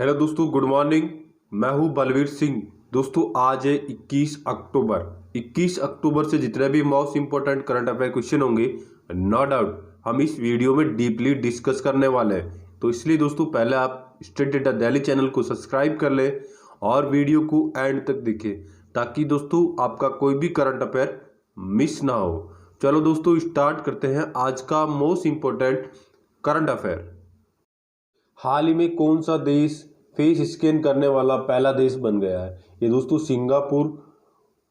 Hello दोस्तों, good morning. मैं हूं बलवीर सिंह। दोस्तों आज है 21 अक्टूबर। 21 अक्टूबर से जितने भी most important current affair question होंगे, नो डाउट हम इस वीडियो में डीपली डिस्कस करने वाले हैं। तो इसलिए दोस्तों पहले आप स्टडी डेटा दिल्ली चैनल को सब्सक्राइब कर लें और वीडियो को एंड तक देखें, ताकि दोस्तों आपका कोई भी करंट अफेयर मिस ना हो। चलो दोस्तों स्टार्ट करते हैं आज का मोस्ट इंपॉर्टेंट करंट अफेयर। हाल ही में कौन सा देश फेस स्कैन करने वाला पहला देश बन गया है? ये दोस्तों सिंगापुर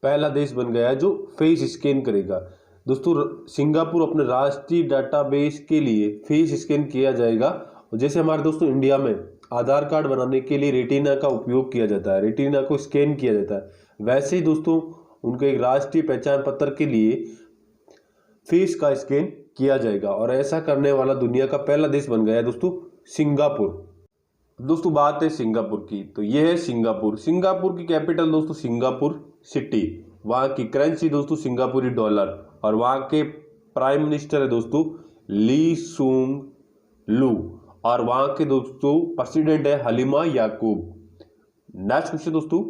पहला देश बन गया है जो फेस स्कैन करेगा। दोस्तों सिंगापुर अपने राष्ट्रीय डाटाबेस के लिए फेस स्कैन किया जाएगा। जैसे हमारे दोस्तों इंडिया में आधार कार्ड बनाने के लिए रेटिना का उपयोग किया जाता है, रेटिना को स्कैन किया जाता है, वैसे ही दोस्तों उनके एक राष्ट्रीय पहचान पत्र के लिए फेस का स्कैन किया जाएगा। और ऐसा करने वाला दुनिया का पहला देश बन गया है दोस्तों सिंगापुर। दोस्तों बात है सिंगापुर की, तो यह है सिंगापुर। सिंगापुर की कैपिटल दोस्तों सिंगापुर सिटी, वहाँ की करेंसी दोस्तों सिंगापुरी डॉलर, और वहाँ के प्राइम मिनिस्टर है दोस्तों ली सूंग लू, और वहाँ के दोस्तों प्रेसिडेंट है हलीमा याकूब। नेक्स्ट क्वेश्चन दोस्तों,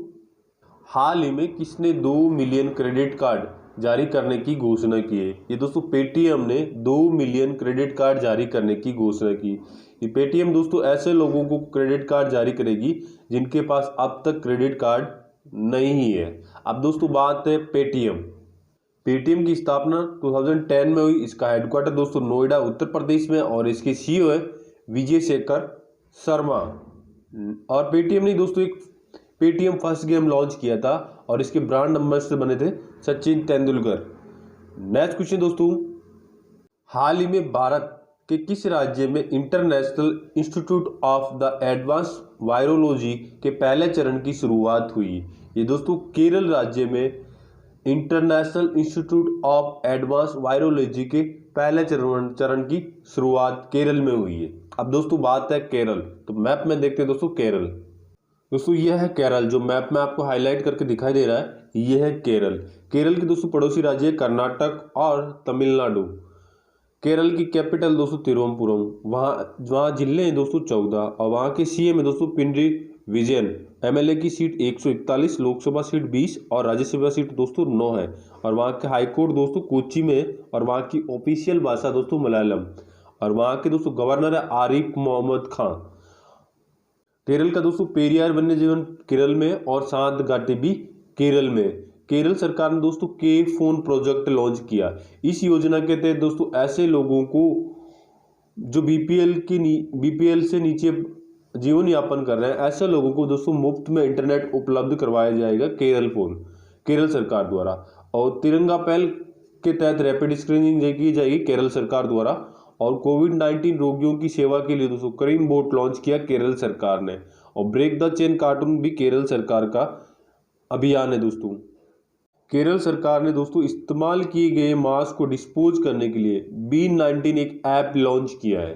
हाल ही में किसने 2 मिलियन क्रेडिट कार्ड जारी करने की घोषणा की है? ये दोस्तों पेटीएम ने 2 मिलियन क्रेडिट कार्ड जारी करने की घोषणा की। ये पेटीएम दोस्तों ऐसे लोगों को क्रेडिट कार्ड जारी करेगी जिनके पास अब तक क्रेडिट कार्ड नहीं है। अब दोस्तों बात है पेटीएम। पेटीएम की स्थापना 2010 में हुई। इसका हेडक्वार्टर दोस्तों नोएडा उत्तर प्रदेश में, और इसके सीईओ है विजय शेखर शर्मा। और पेटीएम ने दोस्तों एक पेटीएम फर्स्ट गेम लॉन्च किया था, और इसके ब्रांड एम्बेसडर बने थे सचिन तेंदुलकर। नेक्स्ट क्वेश्चन दोस्तों, हाल ही में भारत के किस राज्य में international institute of the advance virology के पहले चरण की शुरुआत हुई? ये दोस्तों केरल राज्य में international institute of advance virology के पहले चरण की शुरुआत केरल में हुई है। अब दोस्तों बात है केरल, तो मैप में देखते हैं दोस्तों केरल। दोस्तों यह है केरल, जो मैप में आपको हाईलाइट करके दिखाई दे रहा है, यह है केरल। केरल के दोस्तों पड़ोसी राज्य है कर्नाटक और तमिलनाडु। केरल की कैपिटल दोस्तों तिरुवनंतपुरम, वहाँ जिले हैं दोस्तों 14, और वहाँ के सीएम है दोस्तों पिनरी विजयन। एमएलए की सीट 141, लोकसभा सीट 20 और राज्यसभा सीट दोस्तों 9 है। और वहाँ के हाईकोर्ट दोस्तों कोच्चि में है, और वहाँ की ऑफिशियल भाषा दोस्तों मलयालम, और वहाँ के दोस्तों गवर्नर है आरिफ मोहम्मद खान। केरल का दोस्तों पेरियार वन्य जीवन केरल में, और शांत घाटी भी केरल में। केरल सरकार ने दोस्तों के फोन प्रोजेक्ट लॉन्च किया। इस योजना के तहत दोस्तों ऐसे लोगों को जो बीपीएल से नीचे जीवन यापन कर रहे हैं, ऐसे लोगों को दोस्तों मुफ्त में इंटरनेट उपलब्ध करवाया जाएगा केरल फोन, केरल सरकार द्वारा। और तिरंगा पहल के तहत रैपिड स्क्रीनिंग की जाएगी केरल सरकार द्वारा। और कोविड-19 रोगियों की सेवा के लिए दोस्तों करीम बोट लॉन्च किया केरल सरकार ने। और ब्रेक द चेन कार्टून भी केरल सरकार का अभियान है दोस्तों। केरल सरकार ने दोस्तों इस्तेमाल किए गए मास्क को डिस्पोज करने के लिए B19 एक ऐप लॉन्च किया है।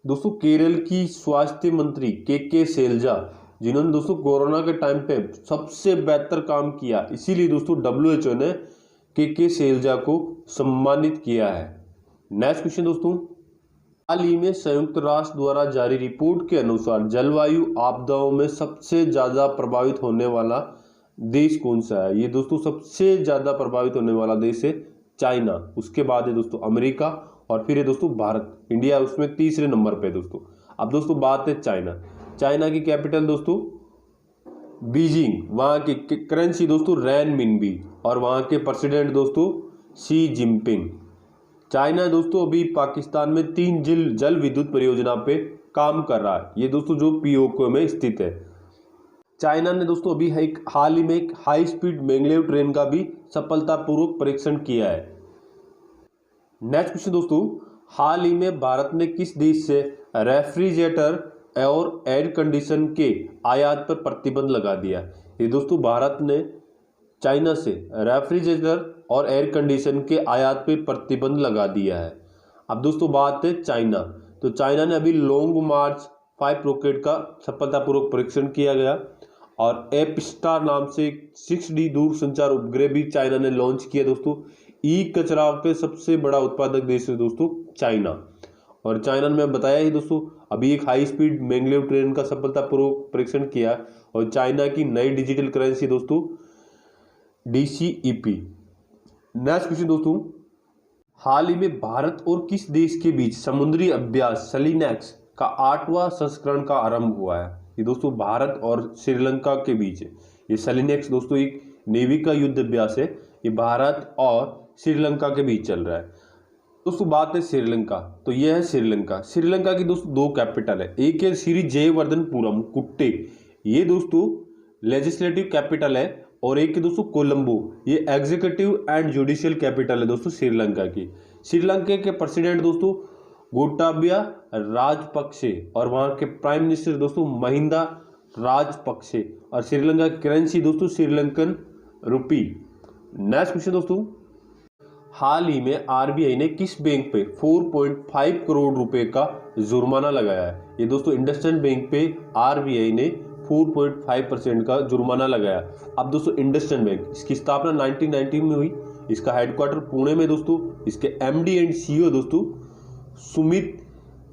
दोस्तों केरल की स्वास्थ्य मंत्री के शैलजा, जिन्होंने दोस्तों कोरोना के टाइम पे सबसे बेहतर काम किया, इसीलिए दोस्तों WHO ने के शैलजा को सम्मानित किया है। नेक्स्ट क्वेश्चन दोस्तों, हाल ही में संयुक्त राष्ट्र द्वारा जारी रिपोर्ट के अनुसार जलवायु आपदाओं में सबसे ज्यादा प्रभावित होने वाला देश कौन सा है? ये दोस्तों सबसे ज्यादा प्रभावित होने वाला देश है चाइना, उसके बाद है दोस्तों अमेरिका, और फिर है दोस्तों भारत। इंडिया उसमें तीसरे नंबर पे दोस्तों। अब दोस्तों बात है चाइना। चाइना की कैपिटल दोस्तों बीजिंग, वहाँ की करेंसी दोस्तों रेनमिनबी, और वहाँ के प्रेसिडेंट दोस्तों शी जिनपिंग। चाइना दोस्तों अभी पाकिस्तान में 3 जल विद्युत परियोजना पे काम कर रहा है। ये दोस्तों जो पीओके में स्थित है। चाइना ने दोस्तों अभी हाल ही में एक हाई स्पीड मैग्लेव ट्रेन का भी सफलतापूर्वक परीक्षण किया है। नेक्स्ट क्वेश्चन दोस्तों, हाल ही में भारत ने किस देश से रेफ्रिजरेटर और एयर कंडीशन के आयात पर प्रतिबंध लगा दिया? ये दोस्तों भारत ने चाइना से रेफ्रिजरेटर और एयर कंडीशन के आयात पर प्रतिबंध लगा दिया है। अब दोस्तों बात है चाइना, तो चाइना ने अभी लॉन्ग मार्च 5 रॉकेट का सफलतापूर्वक परीक्षण किया गया, और एप स्टार नाम से 6D दूर संचार उपग्रह भी चाइना ने लॉन्च किया दोस्तों। ई कचरा के सबसे बड़ा उत्पादक देश है दोस्तों चाइना। और चाइना में बताया ही दोस्तों, अभी एक हाई स्पीड मैंगलोर ट्रेन का सफलतापूर्वक परीक्षण किया। और चाइना की नई डिजिटल करेंसी दोस्तों DCEP। नेक्स्ट क्वेश्चन दोस्तों, हाल ही में भारत और किस देश के बीच समुद्री अभ्यास सेलिनेक्स का 8वां संस्करण का आरंभ हुआ है? ये दोस्तों भारत और श्रीलंका के बीच है। ये सेलिनेक्स दोस्तों एक नेवी का युद्ध अभ्यास है, ये भारत और श्रीलंका के बीच चल रहा है। दोस्तों बात है श्रीलंका, तो यह है श्रीलंका। श्रीलंका की दोस्तों 2 कैपिटल है, एक है श्री जयवर्धनपुरम कुट्टे, ये दोस्तों लेजिस्लेटिव कैपिटल है, और एक है दोस्तों कोलंबो, ये एग्जीक्यूटिव एंड जुडिशियल कैपिटल है दोस्तों श्रीलंका की। श्रीलंका के प्रेसिडेंट दोस्तों गोटाबया राजपक्षे और वहां के प्राइम मिनिस्टर दोस्तों महिंदा राजपक्षे, और श्रीलंका की करेंसी दोस्तों श्रीलंकन रुपी। नेक्स्ट क्वेश्चन दोस्तों, हाल ही में RBI ने किस बैंक पे 4.5 करोड़ रुपए का जुर्माना लगाया है? ये दोस्तों इंडसइंड बैंक पे RBI ने 4.5% का जुर्माना लगाया। अब दोस्तों इंडसइंड बैंक, इसकी स्थापना 1990 में हुई, इसका हेडक्वार्टर पुणे में दोस्तों, इसके MD एंड CEO दोस्तों सुमित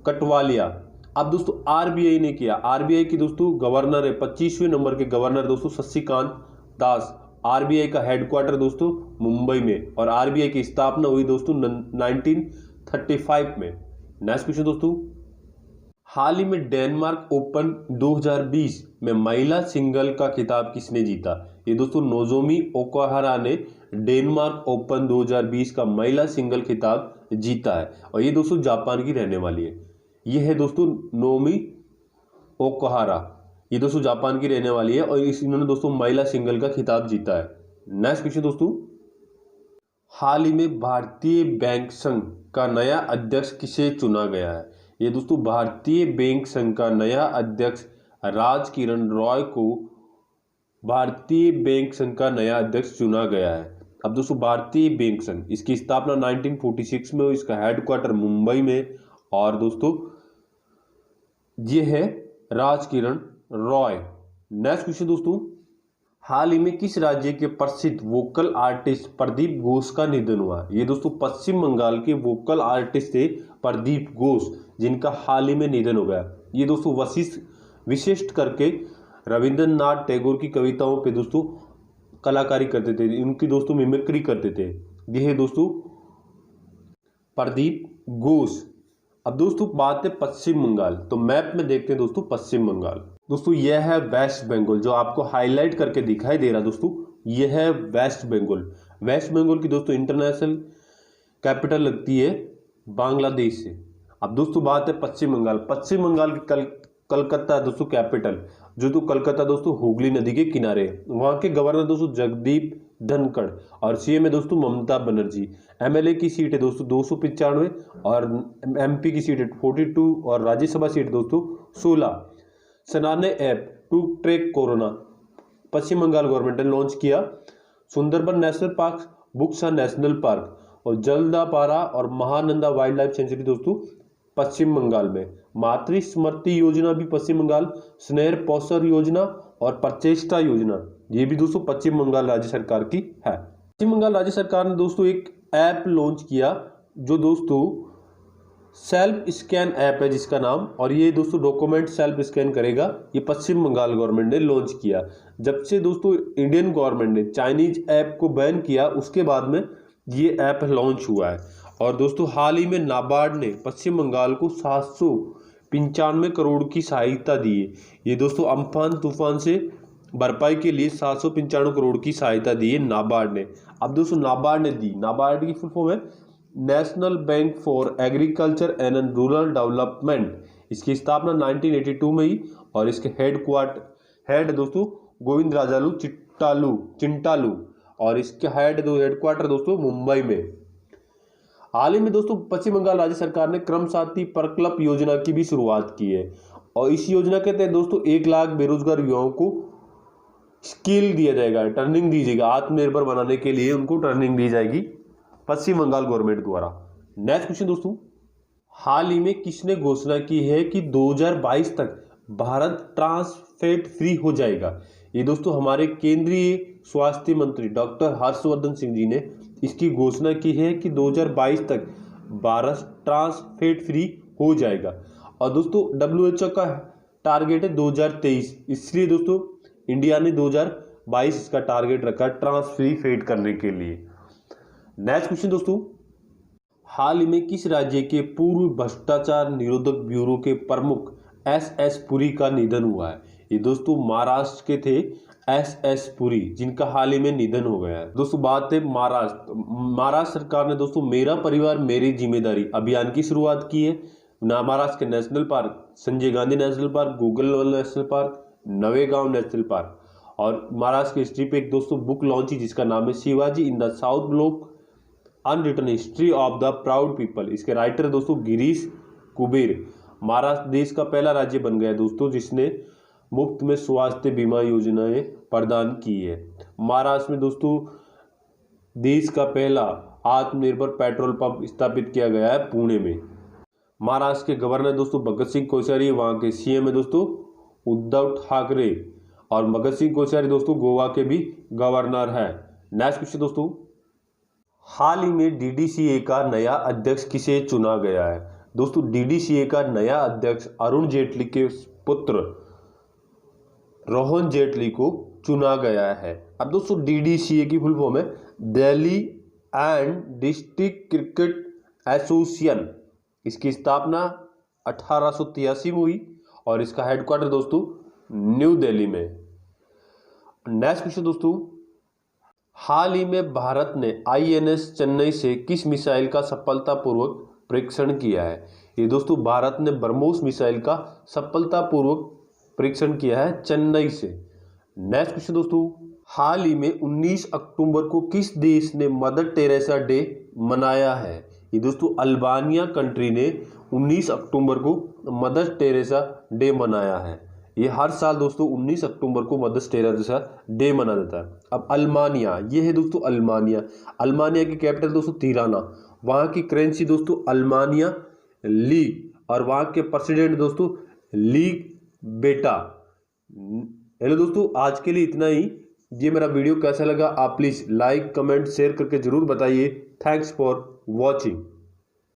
कटवालिया। अब दोस्तों RBI ने किया, RBI की दोस्तों गवर्नर है 25वें नंबर के गवर्नर दोस्तों शशिकांत दास। RBI का हेडक्वार्टर दोस्तों मुंबई में, और RBI की स्थापना हुई दोस्तों 1935 में। नेक्स्ट क्वेश्चन दोस्तों, हाल ही में डेनमार्क ओपन 2020 में महिला सिंगल का खिताब किसने जीता? ये दोस्तों नोजोमी ओकुहारा ने डेनमार्क ओपन 2020 का महिला सिंगल खिताब जीता है, और ये दोस्तों जापान की रहने वाली है। ये है दोस्तों नोमी ओकुहारा, ये दोस्तों जापान की रहने वाली है, और इन्होंने दोस्तों महिला सिंगल का खिताब जीता है। नेक्स्ट क्वेश्चन दोस्तों, हाल ही में भारतीय बैंक संघ का नया अध्यक्ष किसे चुना गया है? ये दोस्तों भारतीय बैंक संघ का नया अध्यक्ष राजकिरण रॉय को भारतीय बैंक संघ का नया अध्यक्ष चुना गया है। अब दोस्तों भारतीय बैंक संघ, इसकी स्थापना 1946 में हुई, इसका हेडक्वार्टर मुंबई में, और दोस्तों ये है राजकिरण रॉय। नेक्स्ट क्वेश्चन दोस्तों, हाल ही में किस राज्य के प्रसिद्ध वोकल आर्टिस्ट प्रदीप घोष का निधन हुआ? ये दोस्तों पश्चिम बंगाल के वोकल आर्टिस्ट थे प्रदीप घोष, जिनका हाल ही में निधन हो गया। ये दोस्तों विशिष्ट करके रविंद्रनाथ टैगोर की कविताओं पे दोस्तों कलाकारी करते थे, उनकी दोस्तों मिमिक्री करते थे। ये है दोस्तों प्रदीप घोष। अब दोस्तों बात है पश्चिम बंगाल, तो मैप में देखते हैं दोस्तों पश्चिम बंगाल। दोस्तों यह है वेस्ट बंगाल, जो आपको हाईलाइट करके दिखाई दे रहा दोस्तों, यह है वेस्ट बंगाल। वेस्ट बंगाल की दोस्तों इंटरनेशनल कैपिटल लगती है बांग्लादेश से। अब दोस्तों बात है पश्चिम बंगाल। पश्चिम बंगाल की कलकत्ता दोस्तों कैपिटल, जो तो कलकत्ता दोस्तों हुगली नदी के किनारे है। वहाँ के गवर्नर दोस्तों जगदीप धनखड़, और CM है दोस्तों ममता बनर्जी। MLA की सीट है दोस्तों 295, और MP की सीट है 42, और राज्यसभा सीट दोस्तों 16। सनाने app to track corona Paschim Bangal government ने लॉन्च किया। Sundarban national park, Buxa national park, और जलदापारा और महानंदा वाइल्ड लाइफ सेंचुरी दोस्तों पश्चिम बंगाल में। मातृ स्मृति योजना भी पश्चिम बंगाल, स्नेह पोषण योजना और प्रचेष्टा योजना, ये भी दोस्तों पश्चिम बंगाल राज्य सरकार की है। पश्चिम बंगाल राज्य सरकार ने दोस्तों एक ऐप लॉन्च किया, जो दोस्तों सेल्फ स्कैन ऐप है जिसका नाम, और ये दोस्तों डॉक्यूमेंट सेल्फ स्कैन करेगा। ये पश्चिम बंगाल गवर्नमेंट ने लॉन्च किया। जब से दोस्तों इंडियन गवर्नमेंट ने चाइनीज ऐप को बैन किया, उसके बाद में ये ऐप लॉन्च हुआ है। और दोस्तों हाल ही में नाबार्ड ने पश्चिम बंगाल को 795 करोड़ की सहायता दी है। ये दोस्तों अम्फान तूफान से भरपाई के लिए 795 करोड़ की सहायता दी है नाबार्ड ने। अब दोस्तों नाबार्ड ने दी, नाबार्ड की फुल फॉर्म है national bank for agriculture and rural development. इसकी स्थापना 1982 में ही, और इसके हेड दोस्तों गोविंद राजालू चिंटालू, और इसके हेडक्वार्टर दोस्तों मुंबई में। हाल ही में दोस्तों पश्चिम बंगाल राज्य सरकार ने क्रम साथी प्रकल्प योजना की भी शुरुआत की है, और इस योजना के तहत दोस्तों 1 लाख बेरोजगार युवाओं को स्किल दिया जाएगा, ट्रेनिंग दी जाएगी, आत्मनिर्भर बनाने के लिए उनको ट्रेनिंग दी जाएगी पश्चिम बंगाल गवर्नमेंट द्वारा। नेक्स्ट क्वेश्चन दोस्तों, हाल ही में किसने घोषणा की है कि 2022 तक भारत ट्रांस फैट फ्री हो जाएगा? ये दोस्तों हमारे केंद्रीय स्वास्थ्य मंत्री डॉक्टर हर्षवर्धन सिंह जी ने इसकी घोषणा की है कि 2022 तक भारत ट्रांस फैट फ्री हो जाएगा। और दोस्तों WHO का टारगेट है 2023, इसलिए दोस्तों इंडिया ने 2022 इसका टारगेट रखा ट्रांस फ्री फैट करने के लिए। नेक्स्ट क्वेश्चन दोस्तों, हाल ही में किस राज्य के पूर्व भ्रष्टाचार निरोधक ब्यूरो के प्रमुख SS पुरी का निधन हुआ है? ये दोस्तों महाराष्ट्र के थे SS पुरी, जिनका हाल ही में निधन हो गया है। दोस्तों बात है महाराष्ट्र सरकार ने दोस्तों मेरा परिवार मेरी जिम्मेदारी अभियान की शुरुआत की है। महाराष्ट्र के national park Sanjay Gandhi national park, Google national park, Navegaon national park. और महाराष्ट्र की हिस्ट्री पे एक दोस्तों बुक लॉन्च हुई जिसका नाम है Shivaji in the south block unwritten history of the proud people. इसके राइटर दोस्तों गिरीश कुबेर। महाराष्ट्र देश का पहला राज्य बन गया दोस्तों जिसने मुफ्त में स्वास्थ्य बीमा योजनाएं प्रदान की है। महाराष्ट्र में दोस्तों देश का पहला आत्मनिर्भर पेट्रोल पंप स्थापित किया गया है पुणे में। महाराष्ट्र के गवर्नर दोस्तों भगत सिंह कोश्यारी, वहाँ के CM है दोस्तों उद्धव ठाकरे। और भगत सिंह कोश्यारी दोस्तों गोवा के भी गवर्नर है। नेक्स्ट क्वेश्चन दोस्तों, हाल ही में DDCA का नया अध्यक्ष किसे चुना गया है? दोस्तों DDCA का नया अध्यक्ष अरुण जेटली के पुत्र रोहन जेटली को चुना गया है। अब दोस्तों DDCA की फुल फॉर्म है Delhi and district cricket association. इसकी स्थापना 1883 में हुई और इसका हेडक्वार्टर दोस्तों न्यू दिल्ली में। नेक्स्ट क्वेश्चन दोस्तों, हाल ही में भारत ने INS चेन्नई से किस मिसाइल का सफलतापूर्वक परीक्षण किया है? ये दोस्तों भारत ने ब्रह्मोस मिसाइल का सफलतापूर्वक परीक्षण किया है चेन्नई से। नेक्स्ट क्वेश्चन दोस्तों, हाल ही में 19 अक्टूबर को किस देश ने मदर टेरेसा डे मनाया है? ये दोस्तों अल्बानिया कंट्री ने 19 अक्टूबर को मदर टेरेसा डे मनाया है। ये हर साल दोस्तों 19 अक्टूबर को मदर टेरेसा डे मना जाता है। अब अल्बानिया, ये है दोस्तों अल्बानिया की कैपिटल दोस्तों तिराना, वहाँ की करेंसी दोस्तों अल्बानिया लीग और वहाँ के प्रेसिडेंट दोस्तों लीग बेटा। हेलो दोस्तों, आज के लिए इतना ही। ये मेरा वीडियो कैसा लगा आप प्लीज़ लाइक कमेंट शेयर करके ज़रूर बताइए। Thanks for watching.